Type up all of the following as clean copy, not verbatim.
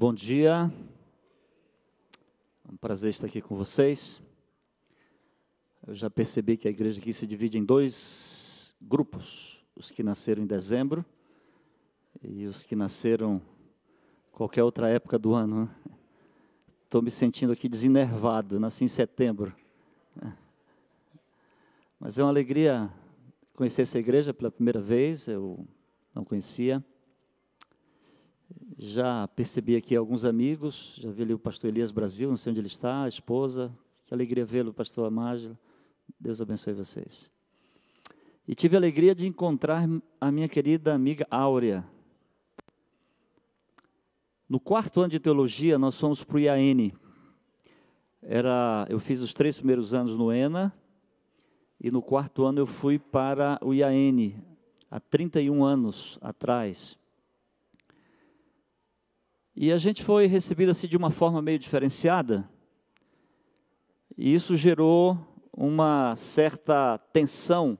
Bom dia, é um prazer estar aqui com vocês. Eu já percebi que a igreja aqui se divide em dois grupos, os que nasceram em dezembro e os que nasceram qualquer outra época do ano. Estou me sentindo aqui desenervado, nasci em setembro. Mas é uma alegria conhecer essa igreja pela primeira vez, eu não conhecia. Já percebi aqui alguns amigos, já vi ali o pastor Elias Brasil, não sei onde ele está, a esposa. Que alegria vê-lo, pastor Amágila. Deus abençoe vocês. E tive a alegria de encontrar a minha querida amiga Áurea. No quarto ano de teologia, nós fomos para o IAN. Eu fiz os 3 primeiros anos no ENA, e no quarto ano eu fui para o IAN, há 31 anos atrás. E a gente foi recebido assim de uma forma meio diferenciada, e isso gerou uma certa tensão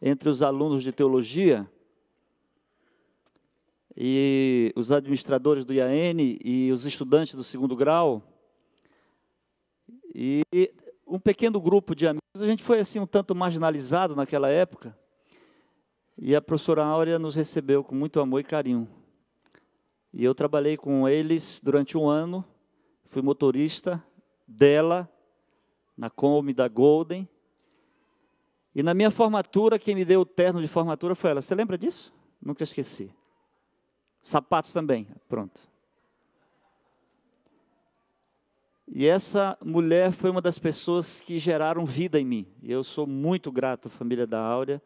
entre os alunos de teologia e os administradores do IAN e os estudantes do segundo grau. E um pequeno grupo de amigos, a gente foi assim um tanto marginalizado naquela época, e a professora Áurea nos recebeu com muito amor e carinho. E eu trabalhei com eles durante um ano, fui motorista dela, na Kombi da Golden. E na minha formatura, quem me deu o terno de formatura foi ela. Você lembra disso? Nunca esqueci. Sapatos também, pronto. E essa mulher foi uma das pessoas que geraram vida em mim. E eu sou muito grato à família da Áurea,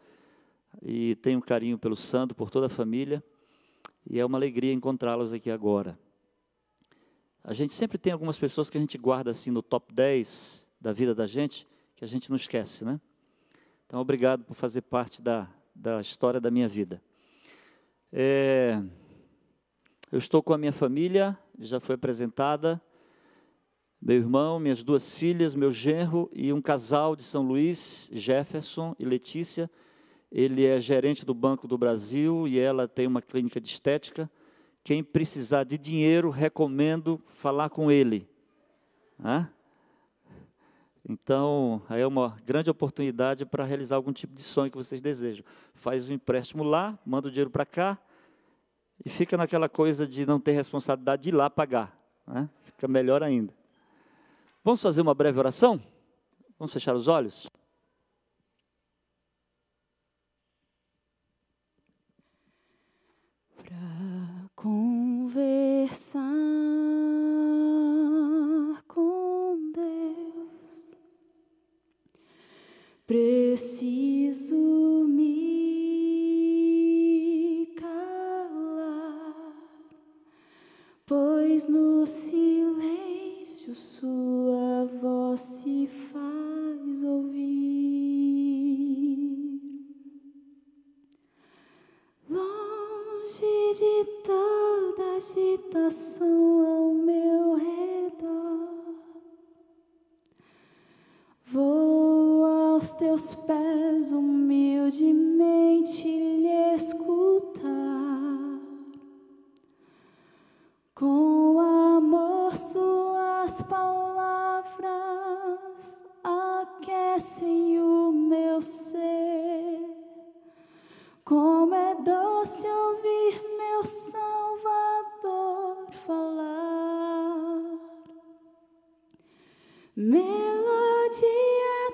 e tenho um carinho pelo Sandro, por toda a família. E é uma alegria encontrá-los aqui agora. A gente sempre tem algumas pessoas que a gente guarda assim no top 10 da vida da gente, que a gente não esquece, né? Então, obrigado por fazer parte da história da minha vida. Eu estou com a minha família, já foi apresentada, meu irmão, minhas 2 filhas, meu genro e um casal de São Luís, Jefferson e Letícia. Ele é gerente do Banco do Brasil e ela tem uma clínica de estética. Quem precisar de dinheiro, recomendo falar com ele. Então, aí é uma grande oportunidade para realizar algum tipo de sonho que vocês desejam. Faz um empréstimo lá, manda o dinheiro para cá, e fica naquela coisa de não ter responsabilidade de ir lá pagar. Fica melhor ainda. Vamos fazer uma breve oração? Vamos fechar os olhos? Para conversar com Deus, preciso me calar, pois no silêncio sua voz se faz ouvir. Longe de toda agitação ao meu redor, vou aos teus pés humildemente lhe escutar. Com amor suas palavras aquecem o meu ser. Como é doce ouvir meu Salvador falar. Melodia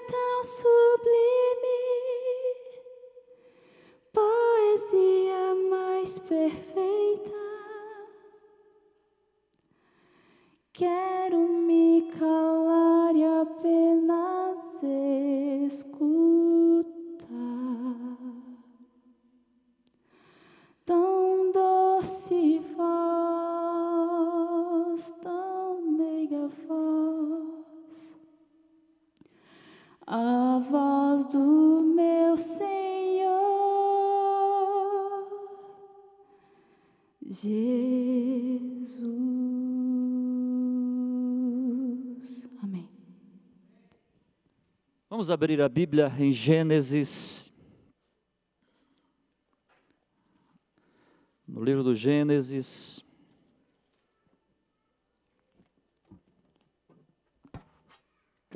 tão sublime, poesia mais perfeita. Quero me calar e apenas escutar. Tão doce voz, tão meiga voz, a voz do meu Senhor Jesus. Amém. Vamos abrir a Bíblia em Gênesis. No livro do Gênesis,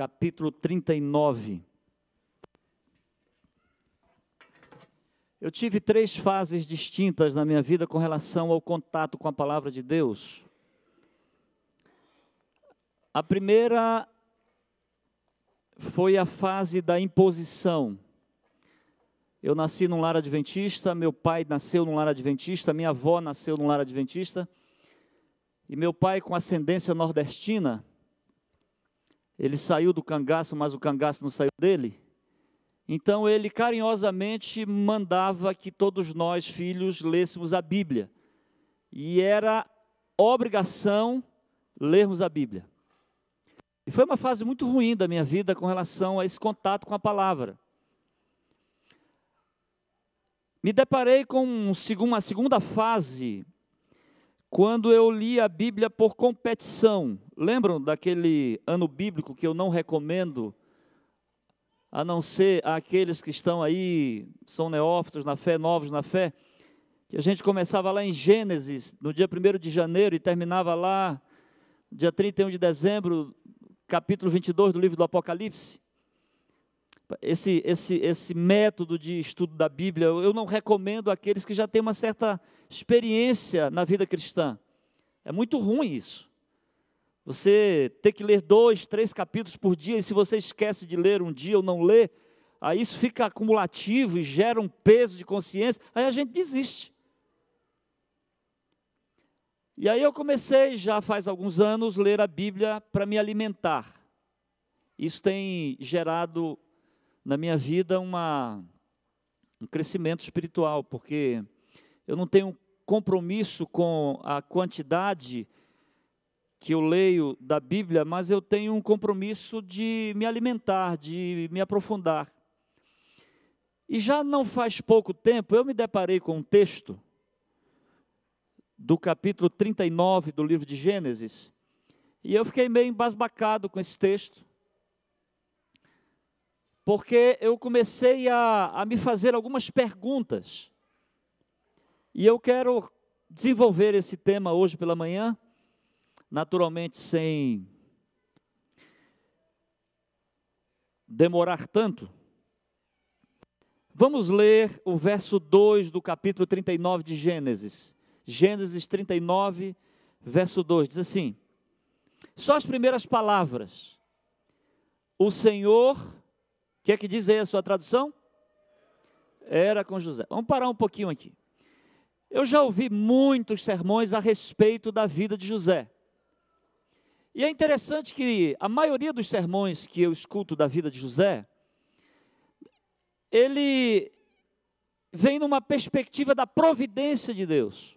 capítulo 39. Eu tive 3 fases distintas na minha vida com relação ao contato com a palavra de Deus. A primeira foi a fase da imposição. Eu nasci num lar adventista, meu pai nasceu num lar adventista, minha avó nasceu num lar adventista, e meu pai, com ascendência nordestina, ele saiu do cangaço, mas o cangaço não saiu dele. Então ele carinhosamente mandava que todos nós, filhos, lêssemos a Bíblia. E era obrigação lermos a Bíblia. E foi uma fase muito ruim da minha vida com relação a esse contato com a palavra. Me deparei com uma segunda fase, quando eu li a Bíblia por competição. Lembram daquele ano bíblico que eu não recomendo, a não ser aqueles que estão aí, são neófitos na fé, novos na fé, que a gente começava lá em Gênesis, no dia 1º de janeiro, e terminava lá, dia 31 de dezembro, capítulo 22 do livro do Apocalipse. Esse método de estudo da Bíblia, eu não recomendo àqueles que já têm uma certa experiência na vida cristã. É muito ruim isso. Você ter que ler 2, 3 capítulos por dia, e se você esquece de ler um dia ou não lê, aí isso fica acumulativo e gera um peso de consciência, aí a gente desiste. E aí eu comecei, já faz alguns anos, ler a Bíblia para me alimentar. Isso tem gerado na minha vida um crescimento espiritual, porque eu não tenho compromisso com a quantidade que eu leio da Bíblia, mas eu tenho um compromisso de me alimentar, de me aprofundar. E já não faz pouco tempo, eu me deparei com um texto do capítulo 39 do livro de Gênesis, e eu fiquei meio embasbacado com esse texto, porque eu comecei a me fazer algumas perguntas, e eu quero desenvolver esse tema hoje pela manhã, naturalmente sem demorar tanto. Vamos ler o verso 2 do capítulo 39 de Gênesis. Gênesis 39, verso 2, diz assim: só as primeiras palavras. O Senhor, o que é que diz aí a sua tradução? Era com José. Vamos parar um pouquinho aqui. Eu já ouvi muitos sermões a respeito da vida de José. E é interessante que a maioria dos sermões que eu escuto da vida de José, ele vem numa perspectiva da providência de Deus.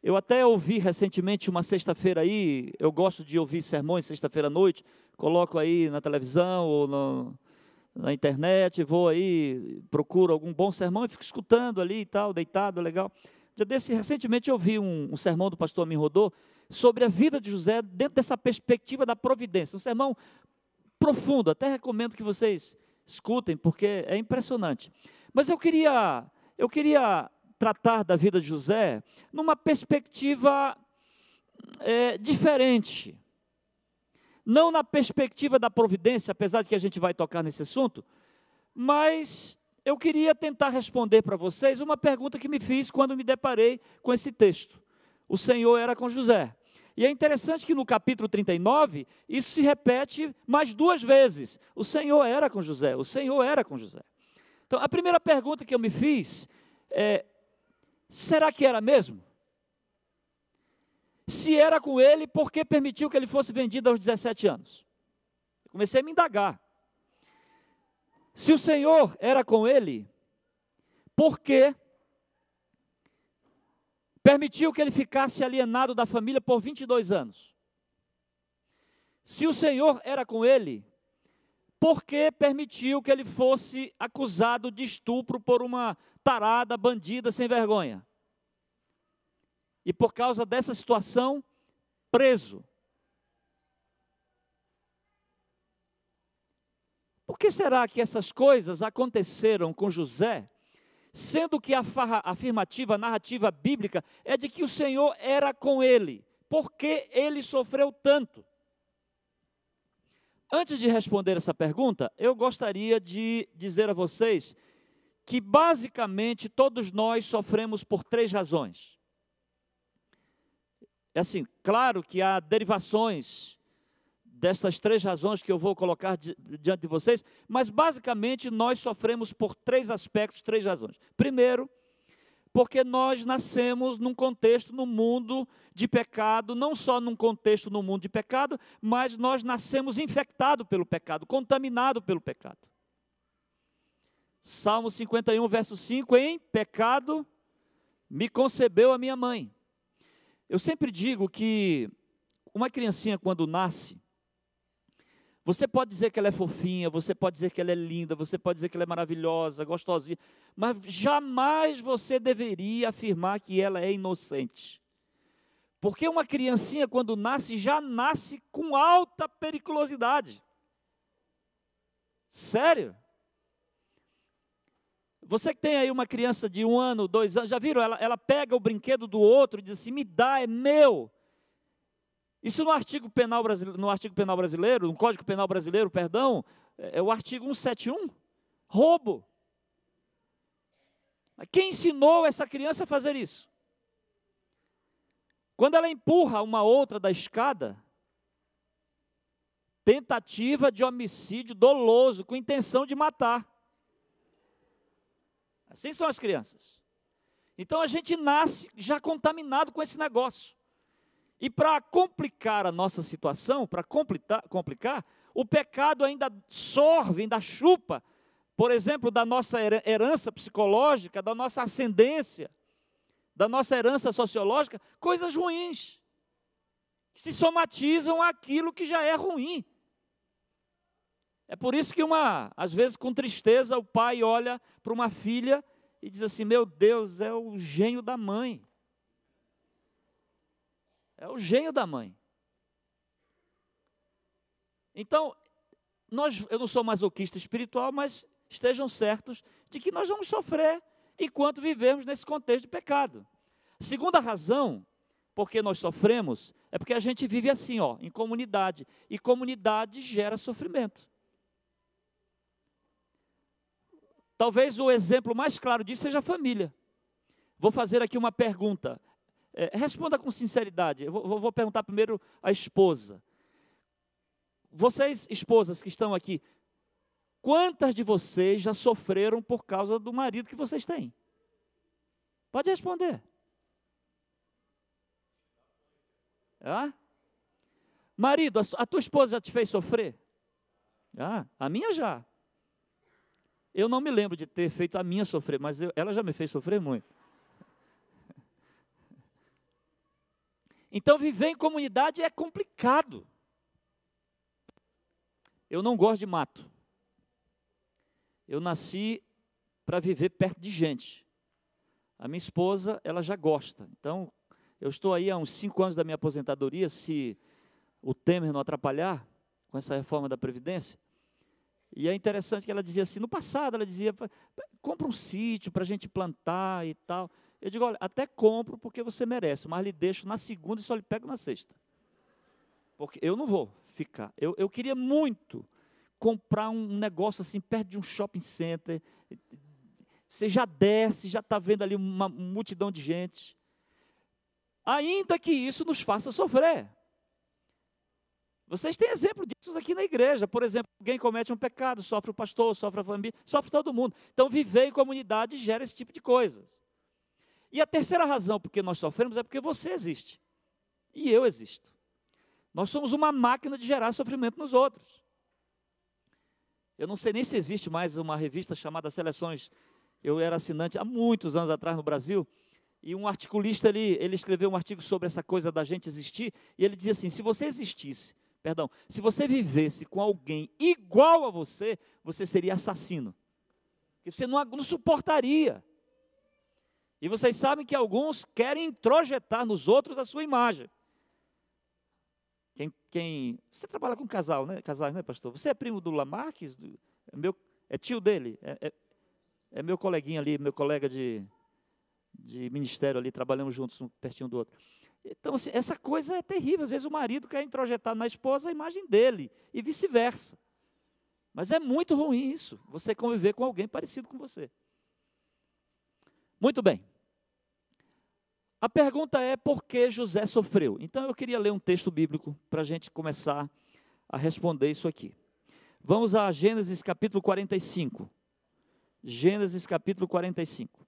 Eu até ouvi recentemente, uma sexta-feira aí, eu gosto de ouvir sermões sexta-feira à noite, coloco aí na televisão ou na internet, vou aí, procuro algum bom sermão e fico escutando ali e tal, deitado, legal. Recentemente eu ouvi um sermão do pastor Amin Rodô sobre a vida de José dentro dessa perspectiva da providência. Um sermão profundo, até recomendo que vocês escutem, porque é impressionante. Mas eu queria tratar da vida de José numa perspectiva diferente. Não na perspectiva da providência, apesar de que a gente vai tocar nesse assunto, mas eu queria tentar responder para vocês uma pergunta que me fiz quando me deparei com esse texto. O Senhor era com José. E é interessante que no capítulo 39, isso se repete mais 2 vezes. O Senhor era com José, o Senhor era com José. Então, a primeira pergunta que eu me fiz é: será que era mesmo? Se era com ele, por que permitiu que ele fosse vendido aos 17 anos? Eu comecei a me indagar. Se o Senhor era com ele, por que permitiu que ele ficasse alienado da família por 22 anos? Se o Senhor era com ele, por que permitiu que ele fosse acusado de estupro por uma tarada, bandida, sem vergonha? E por causa dessa situação, preso. Por que será que essas coisas aconteceram com José, sendo que a afirmativa, a narrativa bíblica é de que o Senhor era com ele? Por que ele sofreu tanto? Antes de responder essa pergunta, eu gostaria de dizer a vocês que, basicamente, todos nós sofremos por 3 razões. É assim, claro que há derivações dessas 3 razões que eu vou colocar diante de vocês, mas, basicamente, nós sofremos por 3 aspectos, 3 razões. Primeiro, porque nós nascemos num contexto, num mundo de pecado, não só num contexto no mundo de pecado, mas nós nascemos infectados pelo pecado, contaminados pelo pecado. Salmo 51, verso 5, em pecado me concebeu a minha mãe. Eu sempre digo que uma criancinha quando nasce, você pode dizer que ela é fofinha, você pode dizer que ela é linda, você pode dizer que ela é maravilhosa, gostosinha, mas jamais você deveria afirmar que ela é inocente. Porque uma criancinha quando nasce, já nasce com alta periculosidade. Sério? Você que tem aí uma criança de 1 ano, 2 anos, já viram? Ela pega o brinquedo do outro e diz assim, me dá, é meu. Isso no artigo penal brasileiro, no Código Penal Brasileiro, perdão, é o artigo 171, roubo. Quem ensinou essa criança a fazer isso? Quando ela empurra uma outra da escada, tentativa de homicídio doloso, com intenção de matar. Assim são as crianças. Então a gente nasce já contaminado com esse negócio. E para complicar a nossa situação, para complicar, o pecado ainda sorve, ainda chupa, por exemplo, da nossa herança psicológica, da nossa ascendência, da nossa herança sociológica, coisas ruins, que se somatizam àquilo que já é ruim. É por isso que, às vezes, com tristeza, o pai olha para uma filha e diz assim, meu Deus, é o gênio da mãe. É o gênio da mãe. Então, eu não sou masoquista espiritual, mas estejam certos de que nós vamos sofrer enquanto vivemos nesse contexto de pecado. Segunda razão, porque nós sofremos, é porque a gente vive assim, em comunidade. E comunidade gera sofrimento. Talvez o exemplo mais claro disso seja a família. Vou fazer aqui uma pergunta. Responda com sinceridade. Eu vou perguntar primeiro à esposa. Vocês, esposas que estão aqui, quantas de vocês já sofreram por causa do marido que vocês têm? Pode responder. Marido, a tua esposa já te fez sofrer? A minha já. Eu não me lembro de ter feito a minha sofrer, mas ela já me fez sofrer muito. Então, viver em comunidade é complicado. Eu não gosto de mato. Eu nasci para viver perto de gente. A minha esposa, ela já gosta. Então, eu estou aí há uns 5 anos da minha aposentadoria, se o Temer não atrapalhar com essa reforma da Previdência. E é interessante que ela dizia assim, no passado ela dizia, compra um sítio para a gente plantar e tal. Eu digo, olha, até compro porque você merece, mas lhe deixo na segunda e só lhe pego na sexta. Porque eu não vou ficar. Eu queria muito comprar um negócio assim, perto de um shopping center. Você já desce, já está vendo ali uma multidão de gente. Ainda que isso nos faça sofrer. Vocês têm exemplo disso aqui na igreja. Por exemplo, alguém comete um pecado, sofre o pastor, sofre a família, sofre todo mundo. Então, viver em comunidade gera esse tipo de coisas. E a terceira razão por que nós sofremos é porque você existe. E eu existo. Nós somos uma máquina de gerar sofrimento nos outros. Eu não sei nem se existe mais uma revista chamada Seleções. Eu era assinante há muitos anos atrás no Brasil. E um articulista, ele escreveu um artigo sobre essa coisa da gente existir. E ele dizia assim, se você vivesse com alguém igual a você, você seria assassino. Porque você não suportaria. E vocês sabem que alguns querem introjetar nos outros a sua imagem. Você trabalha com casal, né? Casais, né, pastor? Você é primo do Lamarques? É tio dele? É meu coleguinha ali, meu colega de ministério ali, trabalhamos juntos, um pertinho do outro. Então, assim, essa coisa é terrível. Às vezes o marido quer introjetar na esposa a imagem dele, e vice-versa. Mas é muito ruim isso, você conviver com alguém parecido com você. Muito bem. A pergunta é, por que José sofreu? Então, eu queria ler um texto bíblico para a gente começar a responder isso aqui. Vamos a Gênesis capítulo 45. Gênesis capítulo 45.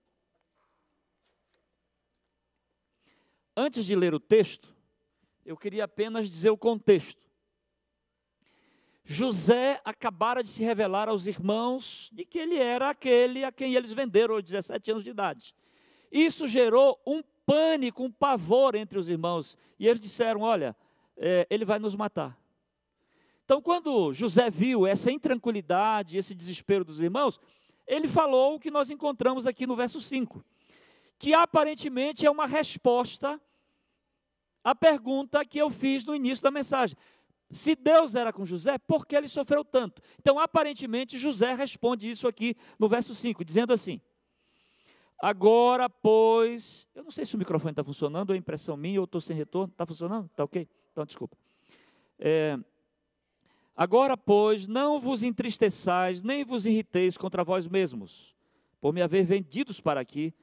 Antes de ler o texto, eu queria apenas dizer o contexto. José acabara de se revelar aos irmãos de que ele era aquele a quem eles venderam aos 17 anos de idade. Isso gerou um pânico, um pavor entre os irmãos. E eles disseram, olha, ele vai nos matar. Então, quando José viu essa intranquilidade, esse desespero dos irmãos, ele falou o que nós encontramos aqui no verso 5. Que aparentemente é uma resposta à pergunta que eu fiz no início da mensagem. Se Deus era com José, por que ele sofreu tanto? Então, aparentemente, José responde isso aqui no verso 5, dizendo assim: agora, pois... Eu não sei se o microfone está funcionando, ou é impressão minha, ou estou sem retorno. Está funcionando? Está ok? Então, desculpa. Agora, pois, não vos entristeçais, nem vos irriteis contra vós mesmos, por me haver vendidos para aqui,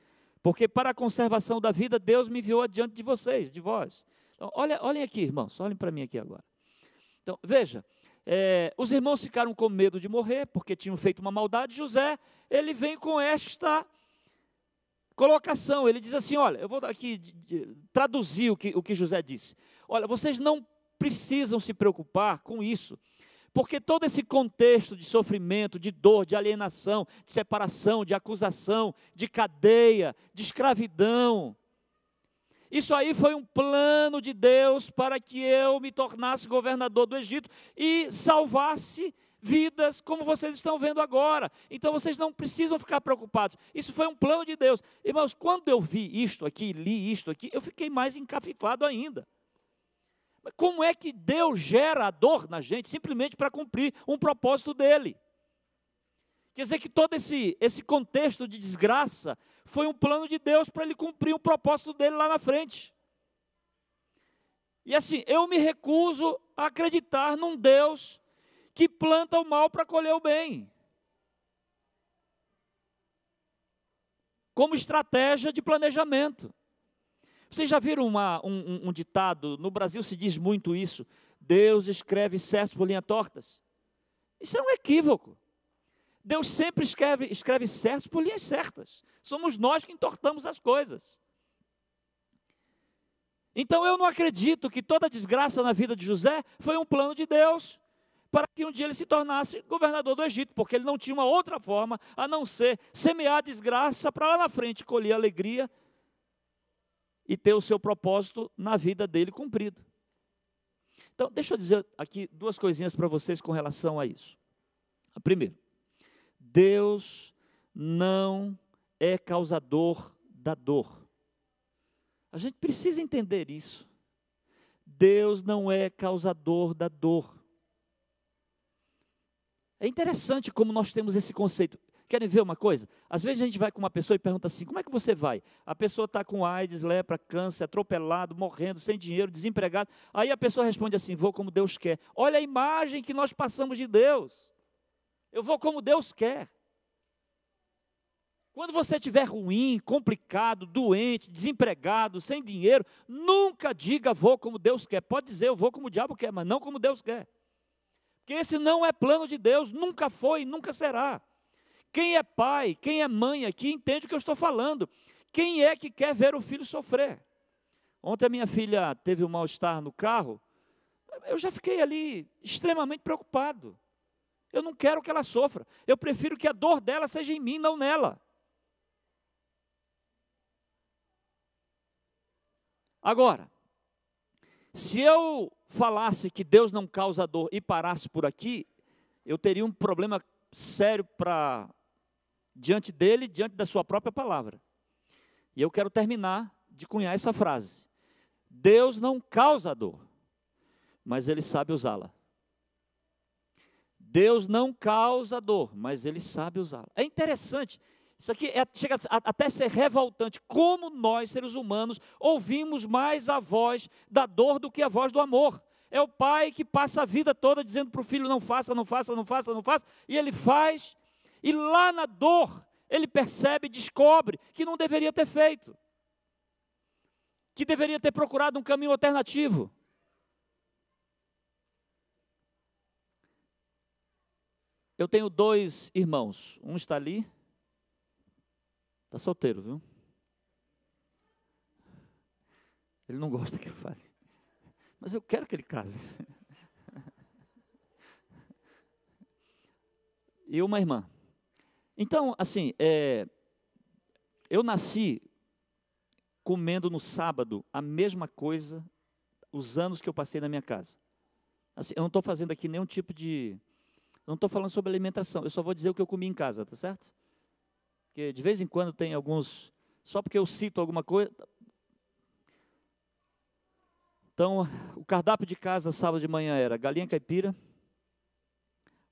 porque para a conservação da vida, Deus me enviou adiante de vocês, de vós. Então, olhem aqui, irmãos, olhem para mim aqui agora. Então, veja, os irmãos ficaram com medo de morrer, porque tinham feito uma maldade. José, ele vem com esta colocação, ele diz assim, olha, eu vou aqui traduzir o que José disse. Olha, vocês não precisam se preocupar com isso, porque todo esse contexto de sofrimento, de dor, de alienação, de separação, de acusação, de cadeia, de escravidão, isso aí foi um plano de Deus para que eu me tornasse governador do Egito e salvasse vidas como vocês estão vendo agora. Então vocês não precisam ficar preocupados. Isso foi um plano de Deus. Irmãos, quando eu vi isto aqui, li isto aqui, eu fiquei mais encafifado ainda. Como é que Deus gera a dor na gente simplesmente para cumprir um propósito dele? Quer dizer que todo esse contexto de desgraça foi um plano de Deus para ele cumprir um propósito dele lá na frente. E assim, eu me recuso a acreditar num Deus que planta o mal para colher o bem. Como estratégia de planejamento. Vocês já viram um ditado, no Brasil se diz muito isso, Deus escreve certos por linhas tortas? Isso é um equívoco. Deus sempre escreve certos por linhas certas. Somos nós que entortamos as coisas. Então eu não acredito que toda a desgraça na vida de José foi um plano de Deus para que um dia ele se tornasse governador do Egito, porque ele não tinha uma outra forma a não ser semear a desgraça para lá na frente colher alegria e ter o seu propósito na vida dele cumprido. Então, deixa eu dizer aqui duas coisinhas para vocês com relação a isso. A primeira, Deus não é causador da dor. A gente precisa entender isso. Deus não é causador da dor. É interessante como nós temos esse conceito. Querem ver uma coisa? Às vezes a gente vai com uma pessoa e pergunta assim, como é que você vai? A pessoa está com AIDS, lepra, câncer, atropelado, morrendo, sem dinheiro, desempregado. Aí a pessoa responde assim, vou como Deus quer. Olha a imagem que nós passamos de Deus. Eu vou como Deus quer. Quando você estiver ruim, complicado, doente, desempregado, sem dinheiro, nunca diga vou como Deus quer. Pode dizer eu vou como o diabo quer, mas não como Deus quer. Porque esse não é plano de Deus, nunca foi e nunca será. Quem é pai, quem é mãe aqui, entende o que eu estou falando. Quem é que quer ver o filho sofrer? Ontem a minha filha teve um mal-estar no carro, eu já fiquei ali extremamente preocupado. Eu não quero que ela sofra, eu prefiro que a dor dela seja em mim, não nela. Agora, se eu falasse que Deus não causa dor e parasse por aqui, eu teria um problema sério diante dele, diante da sua própria palavra. E eu quero terminar de cunhar essa frase. Deus não causa dor, mas Ele sabe usá-la. Deus não causa dor, mas Ele sabe usá-la. É interessante Isso aqui chega até a ser revoltante. Como nós, seres humanos, ouvimos mais a voz da dor do que a voz do amor. É o pai que passa a vida toda dizendo para o filho, não faça, não faça, não faça, não faça, e ele faz, e lá na dor, ele percebe, descobre que não deveria ter feito, que deveria ter procurado um caminho alternativo. Eu tenho 2 irmãos, um está ali, está solteiro, viu? Ele não gosta que eu fale, mas eu quero que ele case. E uma irmã. Então, assim, eu nasci comendo no sábado a mesma coisa, os anos que eu passei na minha casa. Assim, eu não estou fazendo aqui nenhum tipo de... Não estou falando sobre alimentação, eu só vou dizer o que eu comi em casa, tá certo? Porque de vez em quando tem alguns... Só porque eu cito alguma coisa... Então, o cardápio de casa sábado de manhã era galinha caipira,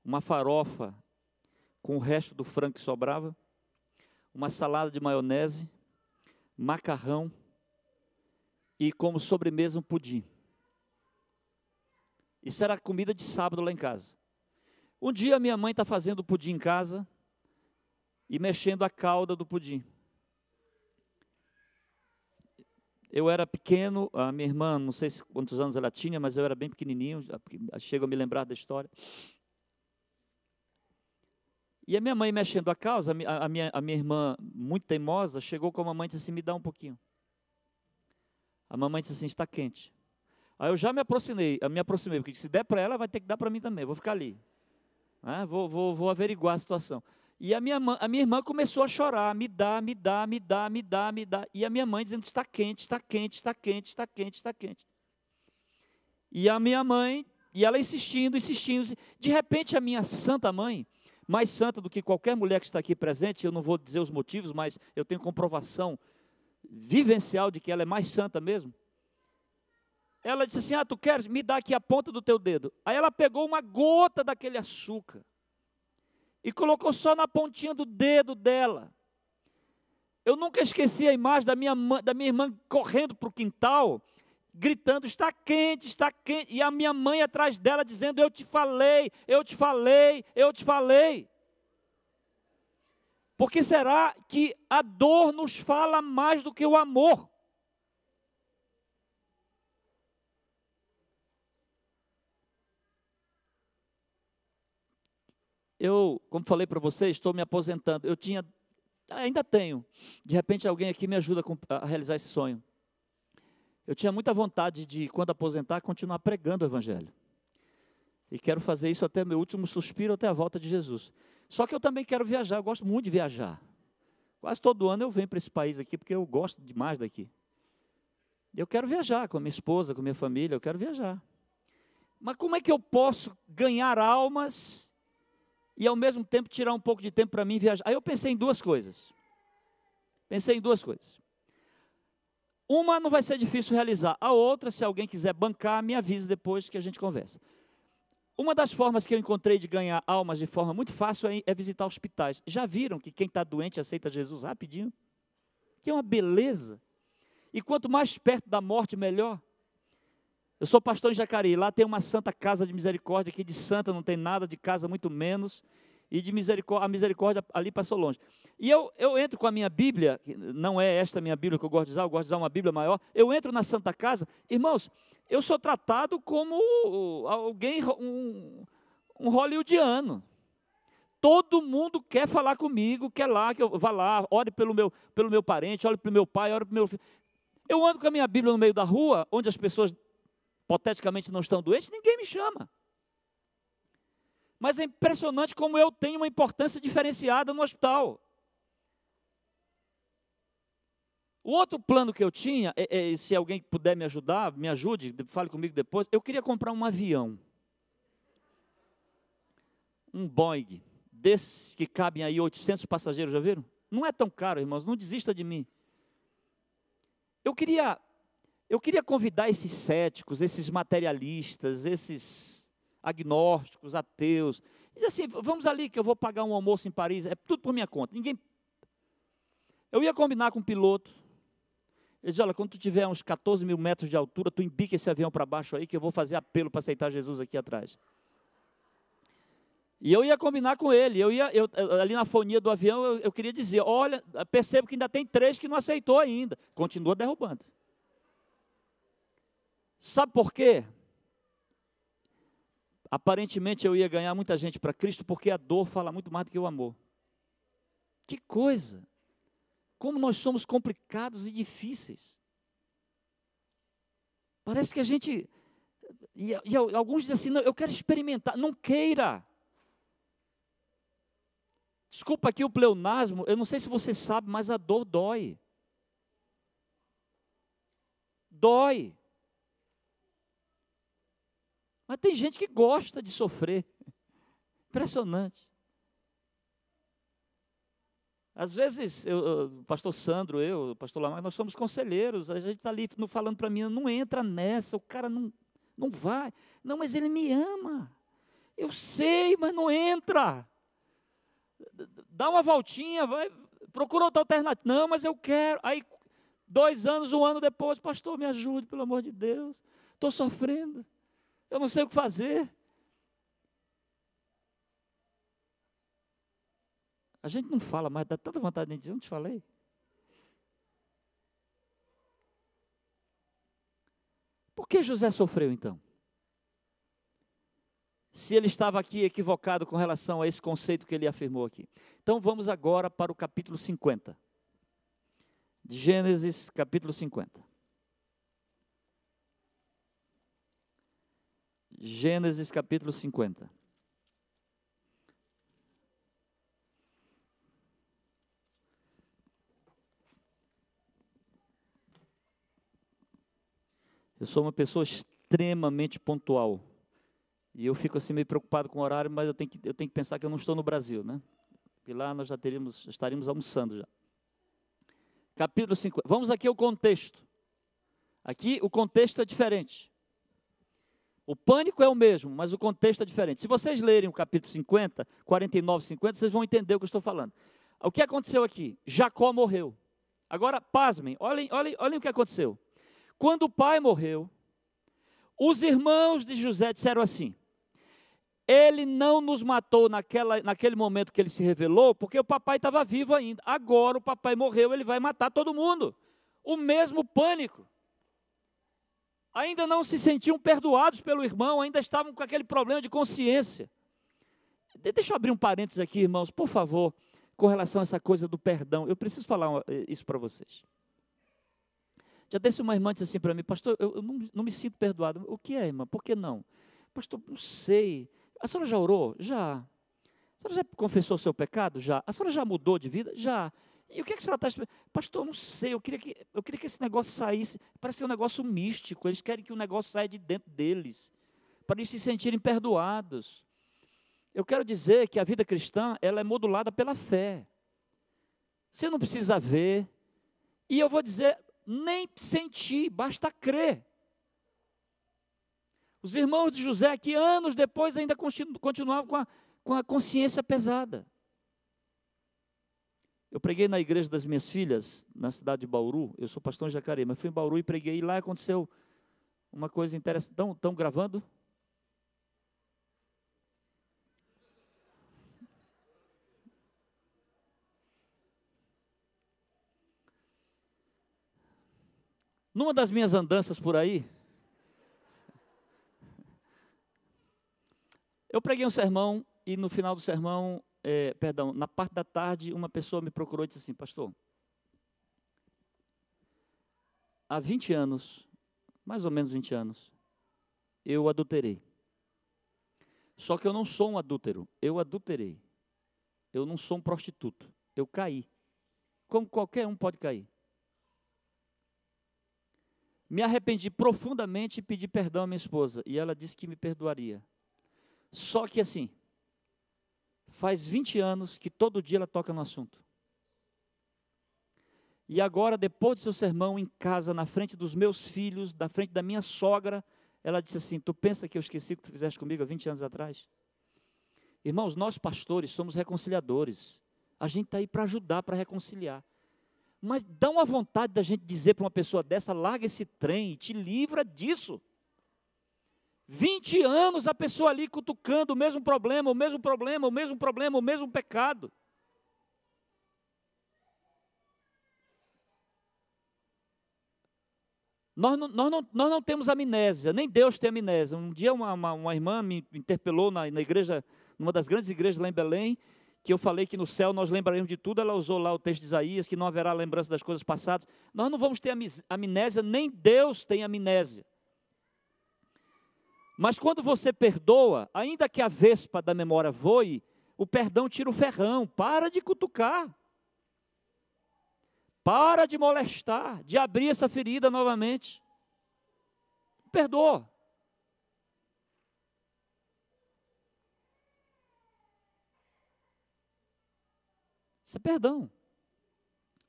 uma farofa com o resto do frango que sobrava, uma salada de maionese, macarrão e como sobremesa um pudim. Isso era a comida de sábado lá em casa. Um dia minha mãe está fazendo o pudim em casa e mexendo a calda do pudim. Eu era pequeno, a minha irmã, não sei quantos anos ela tinha, mas eu era bem pequenininho, chego a me lembrar da história. E a minha mãe mexendo a calda, a minha irmã, muito teimosa, chegou com a mamãe e disse assim, me dá um pouquinho. A mamãe disse assim, está quente. Aí eu já me aproximei, porque se der para ela, vai ter que dar para mim também, vou ficar ali. Vou averiguar a situação. E a minha irmã começou a chorar, me dá. E a minha mãe dizendo, está quente, está quente, está quente, está quente, está quente. E a minha mãe, e ela insistindo. De repente a minha santa mãe, mais santa do que qualquer mulher que está aqui presente, eu não vou dizer os motivos, mas eu tenho comprovação vivencial de que ela é mais santa mesmo. Ela disse assim, tu queres? Me dá aqui a ponta do teu dedo. Aí ela pegou uma gota daquele açúcar e colocou só na pontinha do dedo dela. Eu nunca esqueci a imagem da minha irmã correndo para o quintal, gritando, está quente, e a minha mãe atrás dela dizendo, eu te falei. Por que será que a dor nos fala mais do que o amor? Eu, como falei para vocês, estou me aposentando. Ainda tenho. De repente alguém aqui me ajuda a realizar esse sonho. Eu tinha muita vontade de, quando aposentar, continuar pregando o Evangelho. E quero fazer isso até meu último suspiro, até a volta de Jesus. Só que eu também quero viajar, eu gosto muito de viajar. Quase todo ano eu venho para esse país aqui, porque eu gosto demais daqui. Eu quero viajar com a minha esposa, com a minha família, eu quero viajar. Mas como é que eu posso ganhar almas e ao mesmo tempo tirar um pouco de tempo para mim viajar? Aí eu pensei em duas coisas. Uma não vai ser difícil realizar. A outra, se alguém quiser bancar, me avise depois que a gente conversa. Uma das formas que eu encontrei de ganhar almas de forma muito fácil é visitar hospitais. Já viram que quem está doente aceita Jesus rapidinho? Que é uma beleza. E quanto mais perto da morte, melhor. Eu sou pastor em Jacareí, lá tem uma santa casa de misericórdia, que de santa não tem nada, de casa muito menos, e de misericórdia, a misericórdia ali passou longe. E eu entro com a minha Bíblia, não é esta minha Bíblia que eu gosto de usar, eu gosto de usar uma Bíblia maior, eu entro na santa casa, irmãos, eu sou tratado como alguém, um hollywoodiano. Todo mundo quer falar comigo, quer lá, que eu vá lá, ore pelo meu parente, ore pelo meu pai, ore pelo meu filho. Eu ando com a minha Bíblia no meio da rua, onde as pessoas hipoteticamente não estão doentes, ninguém me chama. Mas é impressionante como eu tenho uma importância diferenciada no hospital. O outro plano que eu tinha, se alguém puder me ajudar, me ajude, fale comigo depois, eu queria comprar um avião. Um Boeing, desses que cabem aí 800 passageiros, já viram? Não é tão caro, irmãos, não desista de mim. Eu queria convidar esses céticos, esses materialistas, esses agnósticos, ateus, dizer assim, vamos ali que eu vou pagar um almoço em Paris, é tudo por minha conta, ninguém... Eu ia combinar com o piloto. Ele disse, olha, quando tu tiver uns 14 mil metros de altura, tu embica esse avião para baixo aí, que eu vou fazer apelo para aceitar Jesus aqui atrás. E eu ia combinar com ele. Ali na fonia do avião, eu queria dizer, olha, percebo que ainda tem 3 que não aceitou ainda. Continua derrubando. Sabe por quê? Aparentemente eu ia ganhar muita gente para Cristo, porque a dor fala muito mais do que o amor. Que coisa! Como nós somos complicados e difíceis. Parece que a gente... E alguns dizem assim, não, eu quero experimentar. Não queira. Desculpa aqui o pleonasmo, eu não sei se você sabe, mas a dor dói. Dói. Mas tem gente que gosta de sofrer. Impressionante. Às vezes, o pastor Sandro, o pastor Lamar, nós somos conselheiros, a gente está ali falando para mim, não entra nessa, o cara não vai. Não, mas ele me ama. Eu sei, mas não entra. Dá uma voltinha, vai, procura outra alternativa. Não, mas eu quero. Aí, 2 anos, 1 ano depois, pastor, me ajude, pelo amor de Deus. Estou sofrendo. Eu não sei o que fazer. A gente não fala, mas dá tanta vontade de dizer, não te falei? Por que José sofreu então? Se ele estava aqui equivocado com relação a esse conceito que ele afirmou aqui. Então vamos agora para o capítulo 50. De Gênesis, capítulo 50. Gênesis, capítulo 50. Eu sou uma pessoa extremamente pontual. E eu fico assim meio preocupado com o horário, mas eu tenho que pensar que eu não estou no Brasil, né? E lá nós já estaríamos almoçando já. Capítulo 50. Vamos aqui ao contexto. Aqui o contexto é diferente. O pânico é o mesmo, mas o contexto é diferente. Se vocês lerem o capítulo 50, 49, 50, vocês vão entender o que eu estou falando. O que aconteceu aqui? Jacó morreu. Agora, pasmem, olhem o que aconteceu. Quando o pai morreu, os irmãos de José disseram assim, ele não nos matou naquele momento que ele se revelou, porque o papai estava vivo ainda. Agora o papai morreu, ele vai matar todo mundo. O mesmo pânico. Ainda não se sentiam perdoados pelo irmão, ainda estavam com aquele problema de consciência. Deixa eu abrir um parênteses aqui, irmãos, por favor, com relação a essa coisa do perdão. Eu preciso falar isso para vocês. Já disse uma irmã, disse assim para mim, pastor, eu não me sinto perdoado. O que é, irmã? Por que não? Pastor, não sei. A senhora já orou? Já. A senhora já confessou o seu pecado? Já. A senhora já mudou de vida? Já. E o que a senhora está esperando? Pastor, eu não sei, eu queria que esse negócio saísse. Parece que é um negócio místico, eles querem que o negócio saia de dentro deles, para eles se sentirem perdoados. Eu quero dizer que a vida cristã, ela é modulada pela fé. Você não precisa ver, e eu vou dizer, nem sentir, basta crer. Os irmãos de José, que anos depois ainda continuavam com a consciência pesada. Eu preguei na igreja das minhas filhas, na cidade de Bauru, eu sou pastor em Jacareí, mas fui em Bauru e preguei, e lá aconteceu uma coisa interessante. Estão gravando? Numa das minhas andanças por aí, eu preguei um sermão, e no final do sermão, na parte da tarde, uma pessoa me procurou e disse assim, pastor, há 20 anos, mais ou menos 20 anos, eu adulterei. Só que eu não sou um adúltero, eu adulterei. Eu não sou um prostituto, eu caí. Como qualquer um pode cair. Me arrependi profundamente e pedi perdão à minha esposa, e ela disse que me perdoaria. Só que assim, faz 20 anos que todo dia ela toca no assunto. E agora, depois do seu sermão em casa, na frente dos meus filhos, na frente da minha sogra, ela disse assim, tu pensa que eu esqueci o que tu fizeste comigo há 20 anos atrás? Irmãos, nós pastores somos reconciliadores. A gente está aí para ajudar, para reconciliar. Mas dá uma vontade da gente dizer para uma pessoa dessa, larga esse trem e te livra disso. 20 anos a pessoa ali cutucando o mesmo problema, o mesmo problema, o mesmo problema, o mesmo pecado. Nós não temos amnésia, nem Deus tem amnésia. Um dia uma irmã me interpelou na igreja, numa das grandes igrejas lá em Belém, que eu falei que no céu nós lembraremos de tudo. Ela usou lá o texto de Isaías, que não haverá lembrança das coisas passadas. Nós não vamos ter amnésia, nem Deus tem amnésia. Mas quando você perdoa, ainda que a vespa da memória voe, o perdão tira o ferrão. Para de cutucar. Para de molestar, de abrir essa ferida novamente. Perdoa. Isso é perdão. Vou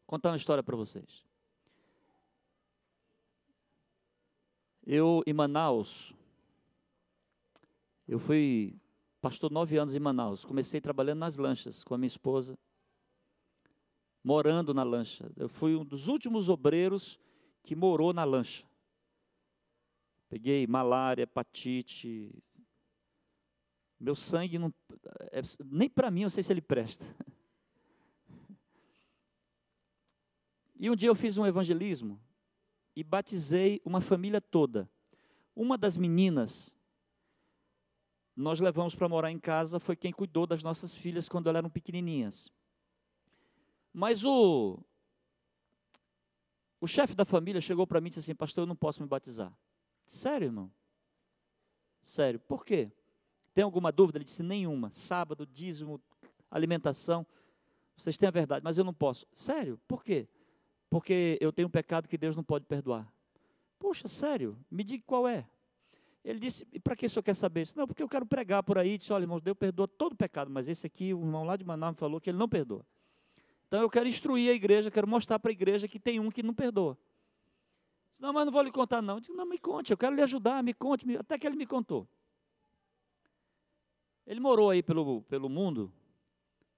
contar uma história para vocês. Eu, em Manaus, eu fui pastor 9 anos em Manaus. Comecei trabalhando nas lanchas com a minha esposa, morando na lancha. Eu fui um dos últimos obreiros que morou na lancha. Peguei malária, hepatite. Meu sangue não... nem para mim eu sei se ele presta. E um dia eu fiz um evangelismo e batizei uma família toda. Uma das meninas, nós levamos para morar em casa, foi quem cuidou das nossas filhas quando elas eram pequenininhas. Mas o chefe da família chegou para mim e disse assim, pastor, eu não posso me batizar. Sério, irmão? Sério, por quê? Tem alguma dúvida? Ele disse, nenhuma. Sábado, dízimo, alimentação, vocês têm a verdade, mas eu não posso. Sério, por quê? Porque eu tenho um pecado que Deus não pode perdoar. Poxa, sério, me diga qual é. Ele disse, e para que o senhor quer saber? Disse, não, porque eu quero pregar por aí. Disse, olha, irmãos, Deus perdoa todo pecado, mas esse aqui, o irmão lá de Manaus me falou que ele não perdoa. Então eu quero instruir a igreja, quero mostrar para a igreja que tem um que não perdoa. Disse, não, mas não vou lhe contar não. Disse, não, me conte, eu quero lhe ajudar, me conte. Até que ele me contou. Ele morou aí pelo mundo,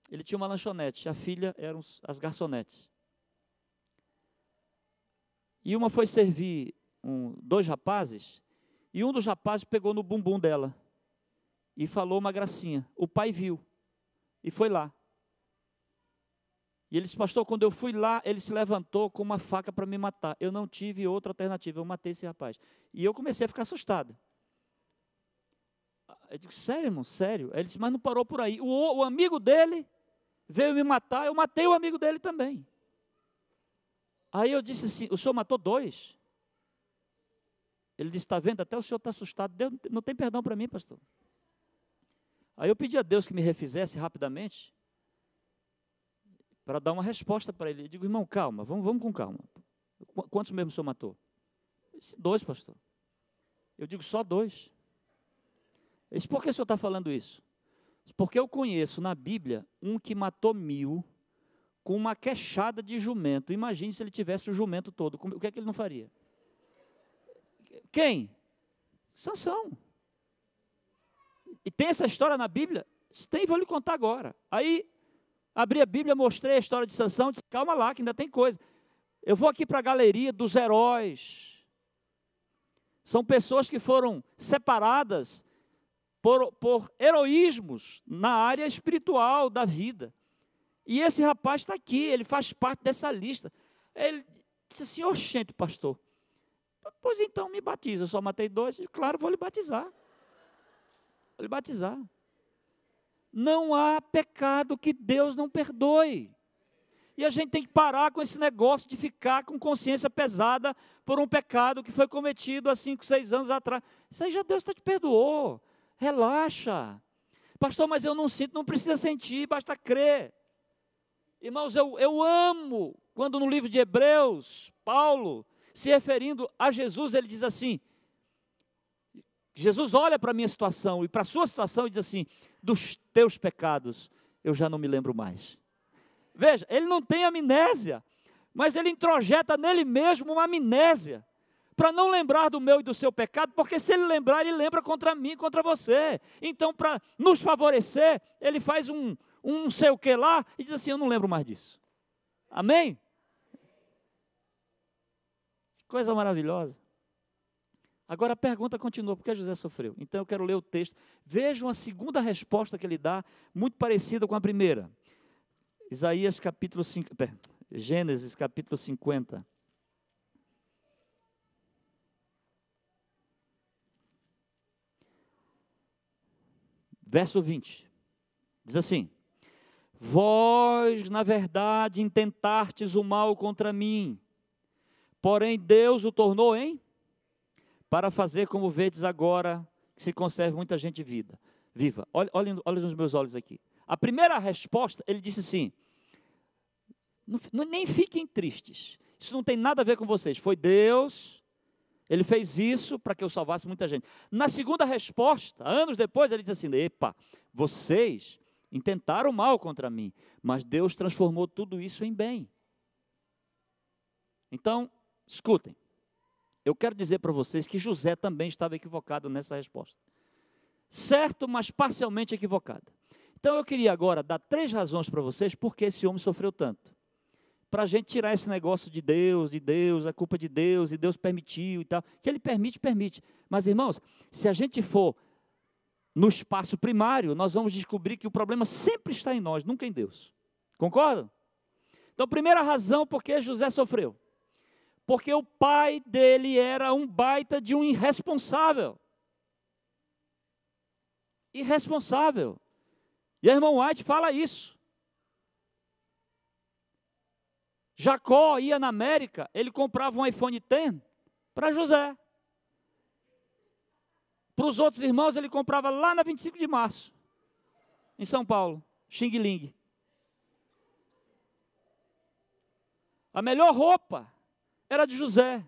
ele tinha uma lanchonete, a filha eram as garçonetes. E uma foi servir 2 rapazes, e um dos rapazes pegou no bumbum dela, e falou uma gracinha. O pai viu, e foi lá. E ele disse, pastor, quando eu fui lá, ele se levantou com uma faca para me matar. Eu não tive outra alternativa, eu matei esse rapaz. E eu comecei a ficar assustado. Eu disse, sério, irmão, sério? Ele disse, mas não parou por aí. O amigo dele veio me matar, eu matei o amigo dele também. Aí eu disse assim, o senhor matou 2? Ele disse, está vendo, até o senhor está assustado. Deus não tem perdão para mim, pastor. Aí eu pedi a Deus que me refizesse rapidamente, para dar uma resposta para ele. Eu digo, irmão, calma, vamos com calma. Quantos mesmo o senhor matou? Ele disse, 2, pastor. Eu digo, só 2. Ele disse, por que o senhor está falando isso? Porque eu conheço na Bíblia um que matou 1000 com uma queixada de jumento. Imagine se ele tivesse o jumento todo. O que é que ele não faria? Quem? Sansão. E tem essa história na Bíblia? Tem, vou lhe contar agora. Aí, abri a Bíblia, mostrei a história de Sansão, disse, calma lá, que ainda tem coisa. Eu vou aqui para a galeria dos heróis. São pessoas que foram separadas por heroísmos na área espiritual da vida. E esse rapaz está aqui, ele faz parte dessa lista. Ele disse assim, oxente, pastor, pois então me batiza, eu só matei 2, claro, vou lhe batizar. Vou lhe batizar. Não há pecado que Deus não perdoe. E a gente tem que parar com esse negócio de ficar com consciência pesada por um pecado que foi cometido há 5, 6 anos atrás. Isso aí já Deus te perdoou. Relaxa. Pastor, mas eu não sinto, não precisa sentir, basta crer. Irmãos, eu amo quando no livro de Hebreus, Paulo, se referindo a Jesus, ele diz assim, Jesus olha para a minha situação e para a sua situação e diz assim, dos teus pecados eu já não me lembro mais. Veja, ele não tem amnésia, mas ele introjeta nele mesmo uma amnésia, para não lembrar do meu e do seu pecado, porque se ele lembrar, ele lembra contra mim, contra você. Então, para nos favorecer, ele faz um sei o que lá, e diz assim, eu não lembro mais disso. Amém? Coisa maravilhosa. Agora a pergunta continua, por que José sofreu? Então eu quero ler o texto. Vejam a segunda resposta que ele dá, muito parecida com a primeira. Isaías capítulo 5, Gênesis capítulo 50. Verso 20. Diz assim: vós, na verdade, intentastes o mal contra mim, porém Deus o tornou em para fazer como vedes agora, que se conserve muita gente viva. Olhem nos meus olhos aqui. A primeira resposta, ele disse assim, nem fiquem tristes, isso não tem nada a ver com vocês, foi Deus, Ele fez isso para que eu salvasse muita gente. Na segunda resposta, anos depois, ele diz assim, epa, vocês intentaram mal contra mim, mas Deus transformou tudo isso em bem. Então, escutem, eu quero dizer para vocês que José também estava equivocado nessa resposta. Certo, mas parcialmente equivocado. Então eu queria agora dar 3 razões para vocês por que esse homem sofreu tanto. Para a gente tirar esse negócio de Deus, a culpa de Deus, e Deus permitiu e tal. Que Ele permite. Mas irmãos, se a gente for no espaço primário, nós vamos descobrir que o problema sempre está em nós, nunca em Deus. Concordam? Então, primeira razão por que José sofreu. Porque o pai dele era um baita de um irresponsável. Irresponsável. E a irmã White fala isso. Jacó ia na América, ele comprava um iPhone X para José. Para os outros irmãos, ele comprava lá na 25 de março, em São Paulo, Xing Ling. A melhor roupa era de José.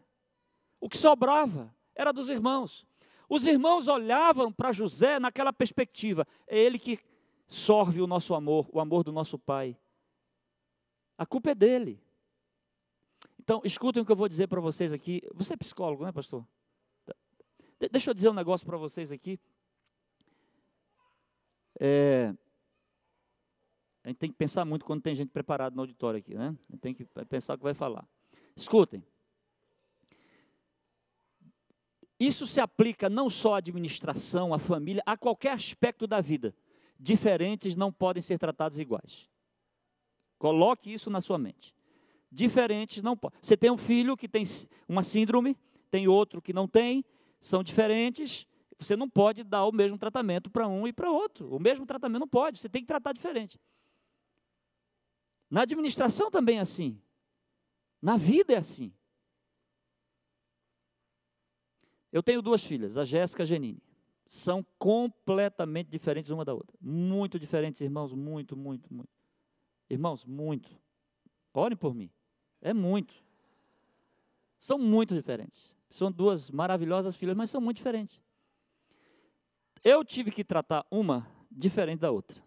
O que sobrava era dos irmãos. Os irmãos olhavam para José naquela perspectiva. É ele que sorve o nosso amor, o amor do nosso pai. A culpa é dele. Então, escutem o que eu vou dizer para vocês aqui. Você é psicólogo, né, pastor? Deixa eu dizer um negócio para vocês aqui. A gente tem que pensar muito quando tem gente preparada no auditório aqui, né? A gente tem que pensar o que vai falar. Escutem. Isso se aplica não só à administração, à família, a qualquer aspecto da vida. Diferentes não podem ser tratados iguais. Coloque isso na sua mente. Diferentes não podem. Você tem um filho que tem uma síndrome, tem outro que não tem, são diferentes, você não pode dar o mesmo tratamento para um e para outro. O mesmo tratamento não pode, você tem que tratar diferente. Na administração também é assim. Na vida é assim. Eu tenho 2 filhas, a Jéssica e a Genine. São completamente diferentes uma da outra. Muito diferentes, irmãos, muito. Irmãos, muito. Orem por mim. É muito. São muito diferentes. São 2 maravilhosas filhas, mas são muito diferentes. Eu tive que tratar uma diferente da outra.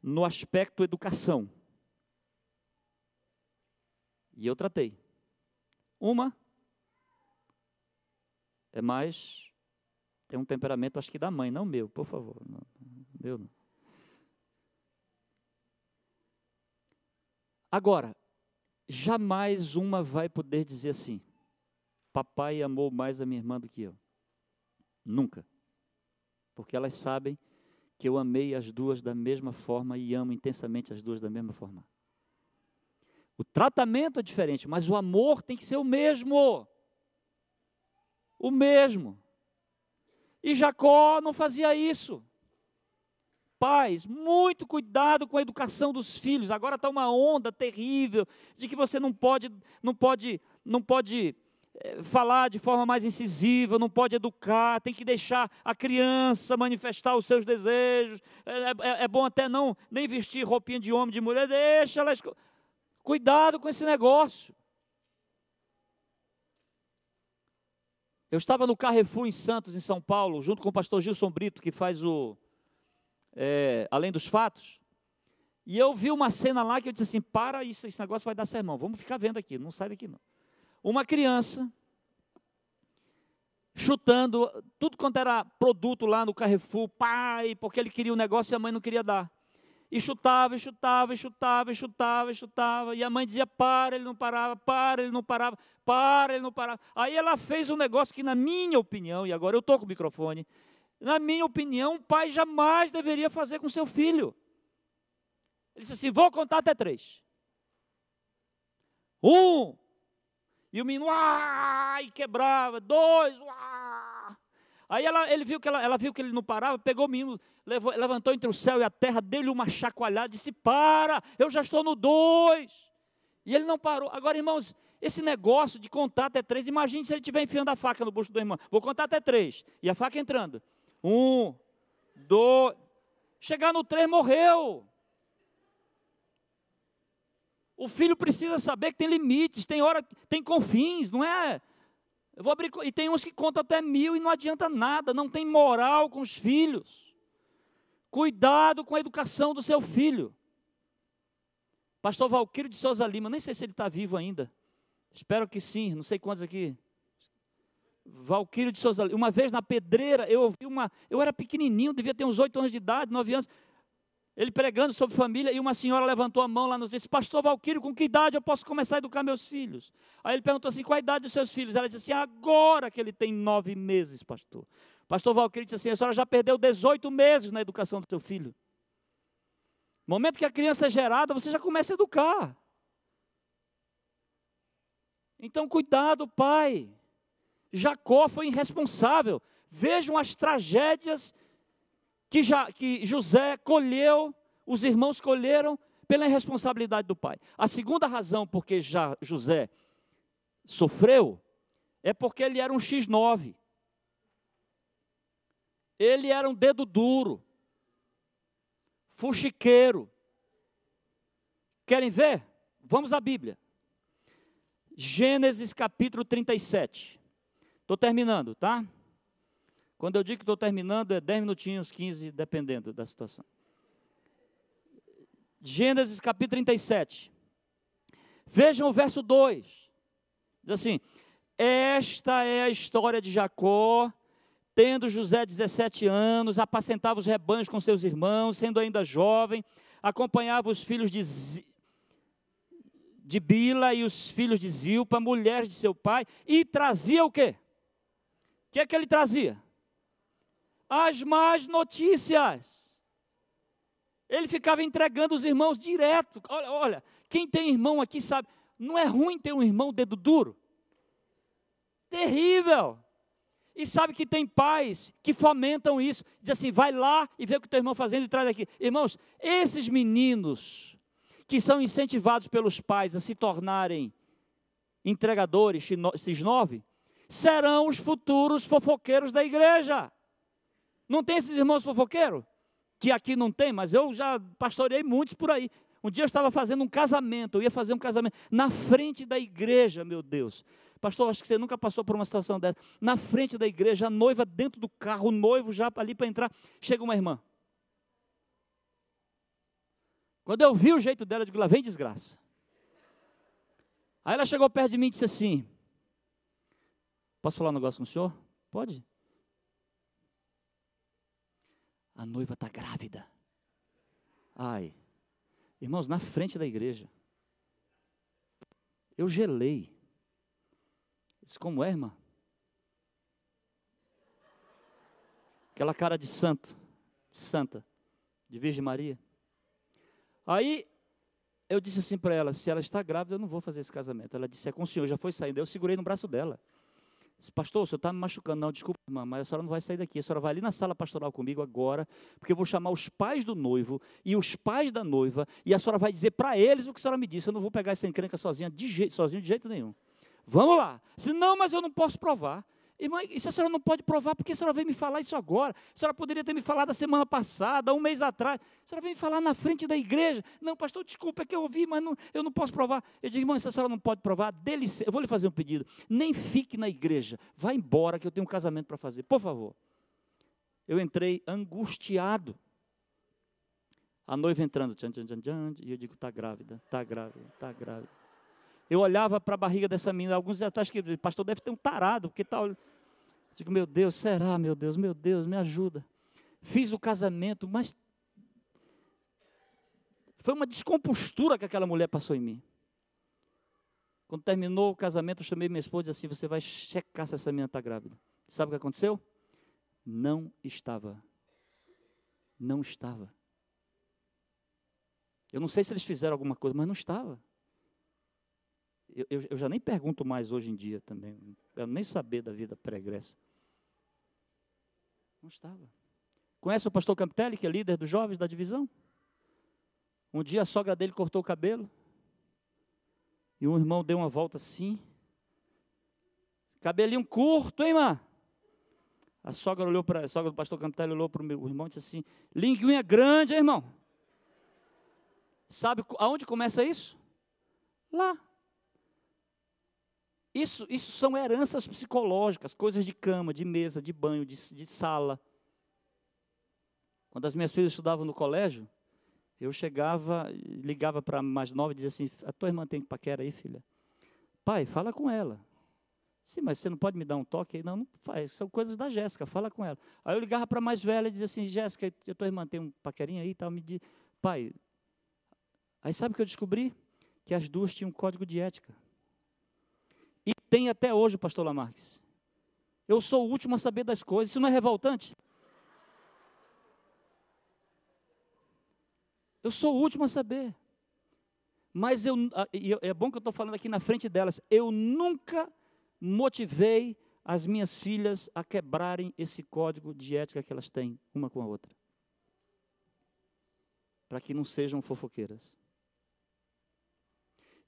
No aspecto educação. E eu tratei. Uma é mais, tem um temperamento, acho que da mãe, não meu, por favor. Não, meu não. Agora, jamais uma vai poder dizer assim, papai amou mais a minha irmã do que eu. Nunca. Porque elas sabem que eu amei as 2 da mesma forma e amo intensamente as 2 da mesma forma. O tratamento é diferente, mas o amor tem que ser o mesmo. O mesmo. E Jacó não fazia isso. Pais, muito cuidado com a educação dos filhos. Agora está uma onda terrível de que você não pode falar de forma mais incisiva, não pode educar, tem que deixar a criança manifestar os seus desejos. É bom até nem vestir roupinha de homem, de mulher, deixa ela. Cuidado com esse negócio. Eu estava no Carrefour em Santos, em São Paulo, junto com o pastor Gilson Brito, que faz Além dos Fatos, e eu vi uma cena lá que eu disse assim, para isso, esse negócio vai dar sermão, vamos ficar vendo aqui, não sai daqui não. Uma criança, chutando tudo quanto era produto lá no Carrefour, pai, porque ele queria o negócio e a mãe não queria dar. E chutava, e chutava, e chutava, e chutava, e chutava. E a mãe dizia, para, ele não parava, para, ele não parava, para, ele não parava. Aí ela fez um negócio que, na minha opinião, e agora eu estou com o microfone, na minha opinião, um pai jamais deveria fazer com seu filho. Ele disse assim, vou contar até 3. 1. E o menino, e quebrava. 2, Aí ela viu que ele não parava, pegou o menino, levantou entre o céu e a terra, deu-lhe uma chacoalhada, disse, para, eu já estou no 2. E ele não parou. Agora, irmãos, esse negócio de contar até 3, imagine se ele estiver enfiando a faca no bucho do irmão. Vou contar até 3. E a faca entrando. 1, 2. Chegar no 3, morreu. O filho precisa saber que tem limites, tem hora, tem confins, não é? Eu vou abrir, e tem uns que contam até 1000 e não adianta nada, não tem moral com os filhos. Cuidado com a educação do seu filho. Pastor Valquírio de Souza Lima, nem sei se ele está vivo ainda. Espero que sim, não sei quantos aqui. Valquírio de Souza Lima. Uma vez na Pedreira, eu era pequenininho, devia ter uns 8 anos de idade, 9 anos. Ele pregando sobre família, e uma senhora levantou a mão lá e nos disse, pastor Valquírio, com que idade eu posso começar a educar meus filhos? Aí ele perguntou assim, qual a idade dos seus filhos? Ela disse assim, agora que ele tem 9 meses, pastor. Pastor Valquírio disse assim, a senhora já perdeu 18 meses na educação do seu filho. No momento que a criança é gerada, você já começa a educar. Então, cuidado, pai. Jacó foi irresponsável. Vejam as tragédias que José colheu, os irmãos colheram pela irresponsabilidade do pai. A segunda razão porque José sofreu é porque ele era um X9. Ele era um dedo duro, fuxiqueiro. Querem ver? Vamos à Bíblia. Gênesis capítulo 37. Estou terminando, tá? Quando eu digo que estou terminando, é 10 minutinhos, 15, dependendo da situação. Gênesis capítulo 37. Vejam o verso 2. Diz assim, esta é a história de Jacó, tendo José 17 anos, apacentava os rebanhos com seus irmãos, sendo ainda jovem, acompanhava os filhos de Bila e os filhos de Zilpa, mulheres de seu pai, e trazia o quê? O que é que ele trazia? As más notícias. Ele ficava entregando os irmãos direto. Olha, quem tem irmão aqui sabe, não é ruim ter um irmão dedo duro? Terrível. E sabe que tem pais que fomentam isso. Diz assim, vai lá e vê o que o teu irmão fazendo e traz aqui. Irmãos, esses meninos que são incentivados pelos pais a se tornarem entregadores, X9, serão os futuros fofoqueiros da igreja. Não tem esses irmãos fofoqueiros? Que aqui não tem, mas eu já pastoreei muitos por aí. Um dia eu estava fazendo um casamento, eu ia fazer um casamento na frente da igreja, meu Deus. Pastor, acho que você nunca passou por uma situação dessa. Na frente da igreja, a noiva dentro do carro, o noivo já ali para entrar, chega uma irmã. Quando eu vi o jeito dela, eu digo, lá vem desgraça. Aí ela chegou perto de mim e disse assim, posso falar um negócio com o senhor? Pode? A noiva está grávida. Ai, irmãos, na frente da igreja. Eu gelei. Disse, como é, irmã? Aquela cara de santo, de santa, de Virgem Maria. Aí, eu disse assim para ela, se ela está grávida, eu não vou fazer esse casamento. Ela disse, é com o senhor, já foi saindo. Eu segurei no braço dela. Disse, pastor, o senhor está me machucando. Não, desculpa, irmã, mas a senhora não vai sair daqui. A senhora vai ali na sala pastoral comigo agora, porque eu vou chamar os pais do noivo e os pais da noiva, e a senhora vai dizer para eles o que a senhora me disse. Eu não vou pegar essa encrenca sozinho de jeito nenhum. Vamos lá. Se não, mas eu não posso provar. Irmã, e se a senhora não pode provar, por que a senhora veio me falar isso agora? A senhora poderia ter me falado a semana passada, um mês atrás. A senhora veio me falar na frente da igreja. Não, pastor, desculpa, é que eu ouvi, mas não, eu não posso provar. Eu digo, irmã, se a senhora não pode provar, dê licença. Eu vou lhe fazer um pedido. Nem fique na igreja. Vá embora que eu tenho um casamento para fazer. Por favor. Eu entrei angustiado. A noiva entrando. Tchan, tchan, tchan, tchan, e eu digo, está grávida, está grávida, está grávida. Eu olhava para a barriga dessa menina, alguns acho que o pastor deve ter um tarado, porque tal. Digo, meu Deus, será, meu Deus, me ajuda. Fiz o casamento, mas Foi uma descompostura que aquela mulher passou em mim. Quando terminou o casamento, eu chamei minha esposa e disse assim, você vai checar se essa menina está grávida. Sabe o que aconteceu? Não estava. Não estava. Eu não sei se eles fizeram alguma coisa, mas não estava. Eu já nem pergunto mais hoje em dia também. Eu não quero nem saber da vida pregressa. Não estava. Conhece o pastor Campitelli, que é líder dos jovens da divisão? Um dia a sogra dele cortou o cabelo. E um irmão deu uma volta assim. Cabelinho curto, hein, irmã? A sogra do pastor Campitelli olhou para o meu irmão e disse assim, linguinha grande, hein, irmão? Sabe aonde começa isso? Lá. Isso são heranças psicológicas, coisas de cama, de mesa, de banho, de sala. Quando as minhas filhas estudavam no colégio, eu chegava, ligava para a mais nova e dizia assim, a tua irmã tem paquera aí, filha? Pai, fala com ela. Sim, mas você não pode me dar um toque? Não, não faz, são coisas da Jéssica, fala com ela. Aí eu ligava para a mais velha e dizia assim, Jéssica, a tua irmã tem um paquerinha aí e tal? Me diz, pai, aí sabe o que eu descobri? Que as duas tinham um código de ética. E tem até hoje, pastor Lamarques. Eu sou o último a saber das coisas, isso não é revoltante? Eu sou o último a saber. Mas é bom que eu estou falando aqui na frente delas, eu nunca motivei as minhas filhas a quebrarem esse código de ética que elas têm, uma com a outra. Para que não sejam fofoqueiras.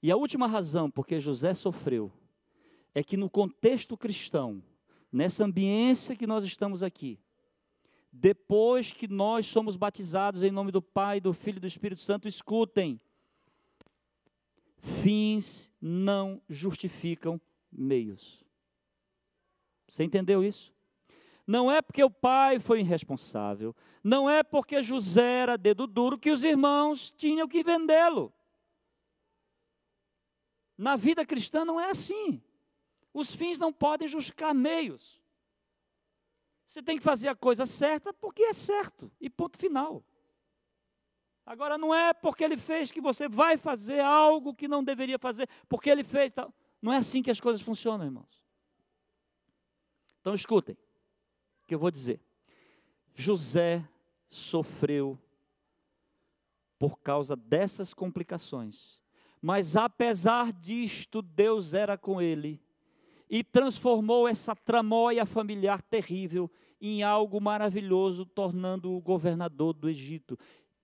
E a última razão porque José sofreu, é que no contexto cristão, nessa ambiência que nós estamos aqui, depois que nós somos batizados em nome do Pai, do Filho e do Espírito Santo, escutem, fins não justificam meios. Você entendeu isso? Não é porque o pai foi irresponsável, não é porque José era dedo duro que os irmãos tinham que vendê-lo. Na vida cristã não é assim. Os fins não podem justificar meios. Você tem que fazer a coisa certa porque é certo, e ponto final. Agora não é porque ele fez que você vai fazer algo que não deveria fazer, porque ele fez tal. Não é assim que as coisas funcionam, irmãos. Então escutem o que eu vou dizer. José sofreu por causa dessas complicações, mas apesar disto, Deus era com ele e transformou essa tramóia familiar terrível em algo maravilhoso, tornando-o governador do Egito.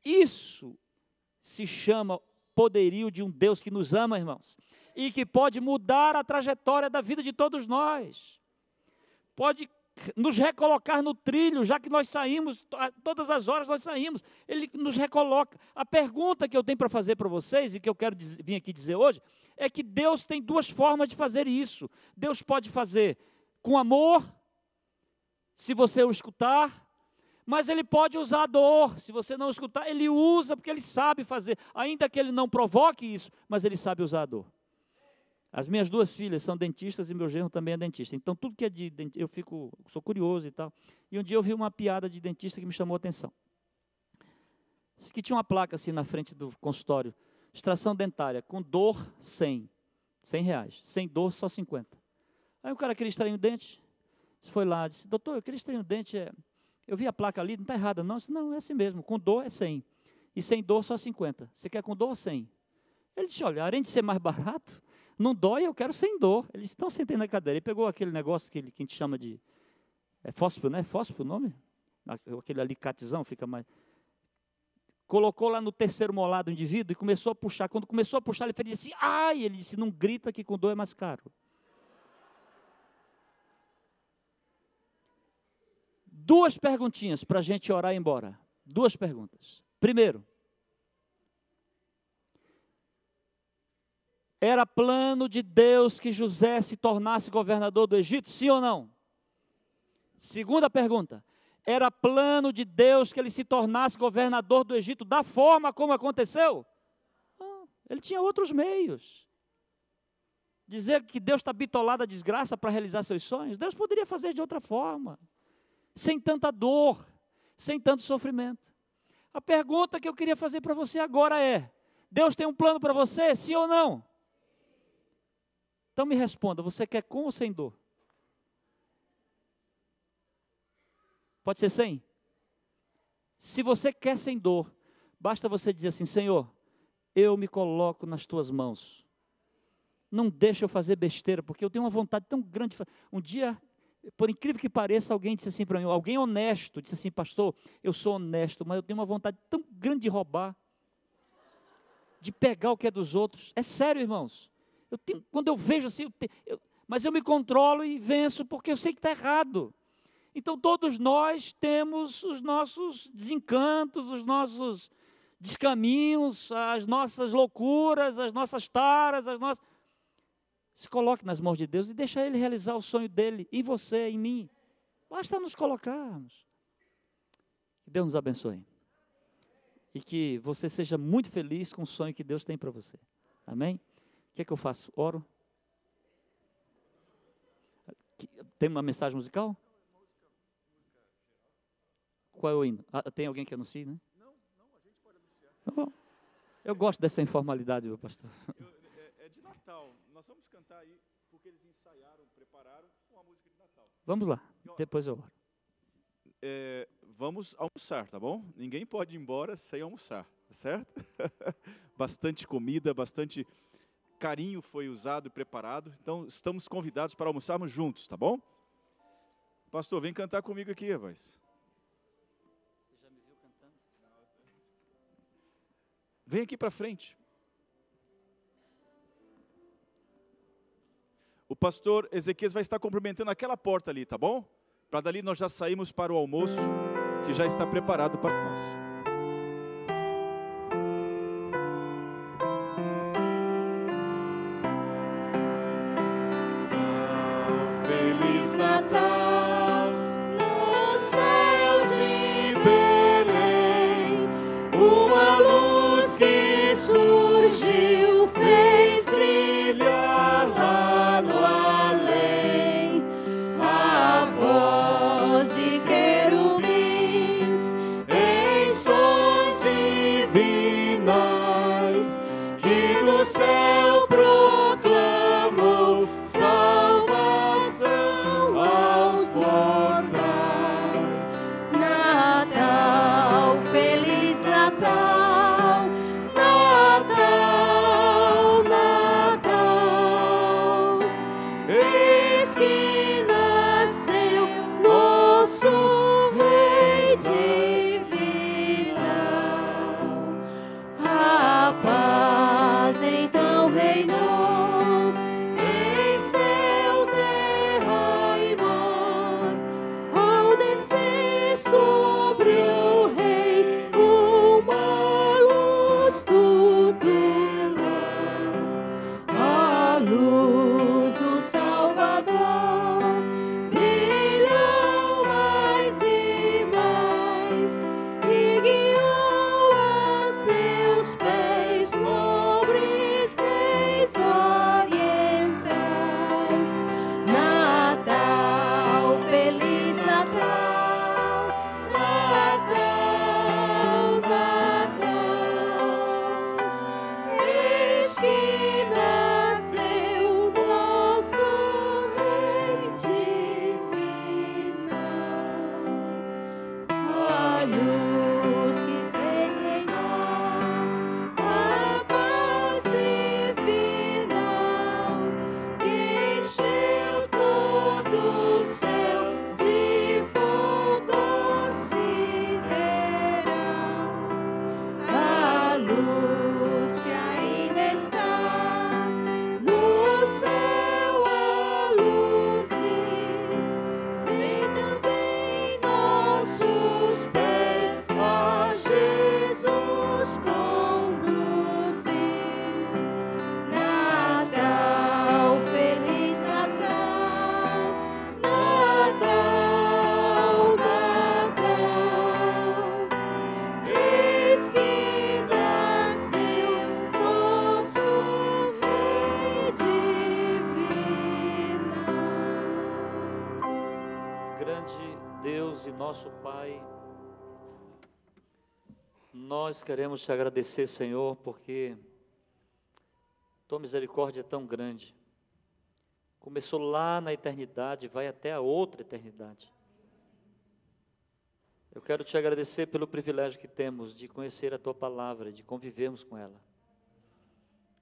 Isso se chama poderio de um Deus que nos ama, irmãos, e que pode mudar a trajetória da vida de todos nós. Pode nos recolocar no trilho, já que nós saímos, todas as horas nós saímos, Ele nos recoloca. A pergunta que eu tenho para fazer para vocês, e que eu quero vir aqui dizer hoje, é que Deus tem duas formas de fazer isso. Deus pode fazer com amor, se você o escutar, mas Ele pode usar a dor, se você não escutar, Ele usa, porque Ele sabe fazer, ainda que Ele não provoque isso, mas Ele sabe usar a dor. As minhas duas filhas são dentistas e meu genro também é dentista. Então, tudo que é de dentista, sou curioso e tal. E um dia eu vi uma piada de dentista que me chamou a atenção. Diz que tinha uma placa assim na frente do consultório. Extração dentária, com dor, 100 reais. Sem dor, só 50. Aí o cara queria extrair um dente. Foi lá, disse, doutor, eu queria extrair um dente. Eu vi a placa ali, não está errada não. Eu disse, não, é assim mesmo, com dor é 100. E sem dor, só 50. Você quer com dor ou 100? Ele disse, olha, além de ser mais barato, não dói, eu quero sem dor. Eles estão sentando na cadeira. Ele pegou aquele negócio que a gente chama de fósforo, né? Fósforo o nome? Aquele alicatezão, fica mais... Colocou lá no terceiro molar do indivíduo e começou a puxar. Quando começou a puxar, ele fez assim, ai! Ele disse, não grita que com dor é mais caro. Duas perguntinhas para a gente orar e ir embora. Duas perguntas. Primeiro, era plano de Deus que José se tornasse governador do Egito, sim ou não? Segunda pergunta, era plano de Deus que ele se tornasse governador do Egito da forma como aconteceu? Não, ele tinha outros meios. Dizer que Deus está bitolado a desgraça para realizar seus sonhos, Deus poderia fazer de outra forma, sem tanta dor, sem tanto sofrimento. A pergunta que eu queria fazer para você agora é: Deus tem um plano para você, sim ou não? Então me responda, você quer com ou sem dor? Pode ser sem? Se você quer sem dor, basta você dizer assim: Senhor, eu me coloco nas tuas mãos. Não deixa eu fazer besteira, porque eu tenho uma vontade tão grande de fazer. Um dia, por incrível que pareça, alguém disse assim para mim, alguém honesto, disse assim: pastor, eu sou honesto, mas eu tenho uma vontade tão grande de roubar, de pegar o que é dos outros. É sério, irmãos. Quando eu vejo assim, mas eu me controlo e venço, porque eu sei que está errado. Então todos nós temos os nossos desencantos, os nossos descaminhos, as nossas loucuras, as nossas taras, Se coloque nas mãos de Deus e deixa Ele realizar o sonho dEle em você, em mim. Basta nos colocarmos. Que Deus nos abençoe. E que você seja muito feliz com o sonho que Deus tem para você. Amém? O que é que eu faço? Oro? Tem uma mensagem musical? Qual é o hino? Tem alguém que anuncie, né? Não, a gente pode anunciar. Eu gosto dessa informalidade, meu pastor. É de Natal. Nós vamos cantar aí, porque eles ensaiaram, prepararam uma música de Natal. Vamos lá, depois eu oro. Vamos almoçar, tá bom? Ninguém pode ir embora sem almoçar, tá certo? Bastante comida, bastante carinho foi usado e preparado. Então, estamos convidados para almoçarmos juntos, tá bom? Pastor, vem cantar comigo aqui, rapaz. Você já me viu cantando? Vem aqui para frente. O pastor Ezequias vai estar cumprimentando aquela porta ali, tá bom? Para dali nós já saímos para o almoço, que já está preparado para nós. Feliz Natal, no céu de Belém, uma luz que surgiu fez brilhar lá no além a voz de querubins em sons divinais que do céu proclamou salvação aos mortais. Natal, feliz Natal, Natal, Natal. Eis que nasceu nosso Rei divinal. A paz então reinou em seu terra e mar, ao descer sobre o rei uma luz tutelar. A luz do Salvador brilhou mais e mais e guiou a seus pés nobres reis orientais. Natal, feliz Natal, Natal, Natal. Eis que nasceu nosso Rei divinal. A luz que fez reinar a paz divinal, que encheu todo o céu de fulgor sideral. A luz que ainda está no céu a luzir, vem também nossos pés a Jesus conduzir. Natal, feliz Natal, Natal, Natal. Eis que nasceu nosso Rei divinal. Grande Deus e nosso Pai, Nós queremos te agradecer, Senhor, porque tua misericórdia é tão grande. Começou lá na eternidade, vai até a outra eternidade. Eu quero te agradecer pelo privilégio que temos de conhecer a tua palavra, de convivermos com ela.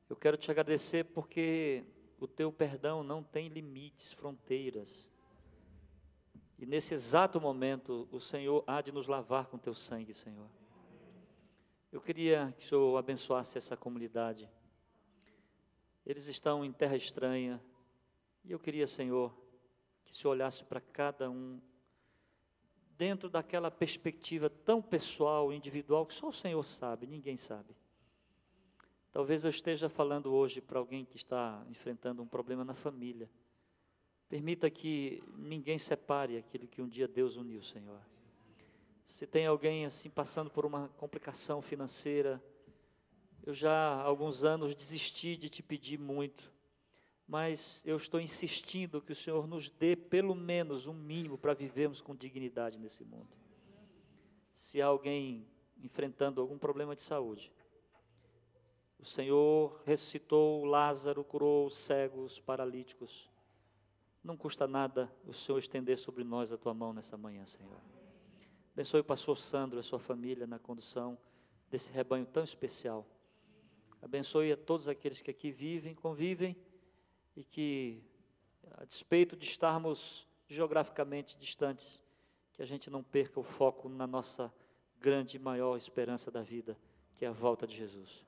Eu quero te agradecer porque o teu perdão não tem limites, fronteiras. E nesse exato momento, o Senhor há de nos lavar com teu sangue, Senhor. Eu queria que o Senhor abençoasse essa comunidade. Eles estão em terra estranha. E eu queria, Senhor, que o Senhor olhasse para cada um, dentro daquela perspectiva tão pessoal, individual, que só o Senhor sabe, ninguém sabe. Talvez eu esteja falando hoje para alguém que está enfrentando um problema na família. Permita que ninguém separe aquilo que um dia Deus uniu, Senhor. Se tem alguém assim passando por uma complicação financeira, eu já há alguns anos desisti de te pedir muito, mas eu estou insistindo que o Senhor nos dê pelo menos um mínimo para vivermos com dignidade nesse mundo. Se há alguém enfrentando algum problema de saúde, o Senhor ressuscitou Lázaro, curou os cegos, paralíticos. Não custa nada o Senhor estender sobre nós a tua mão nessa manhã, Senhor. Abençoe o pastor Sandro e a sua família na condução desse rebanho tão especial. Abençoe a todos aqueles que aqui vivem, convivem, e que, a despeito de estarmos geograficamente distantes, que a gente não perca o foco na nossa grande e maior esperança da vida, que é a volta de Jesus.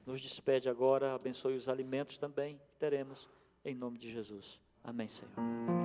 Nos despede agora, abençoe os alimentos também que teremos, em nome de Jesus. Amém, Senhor. Amém.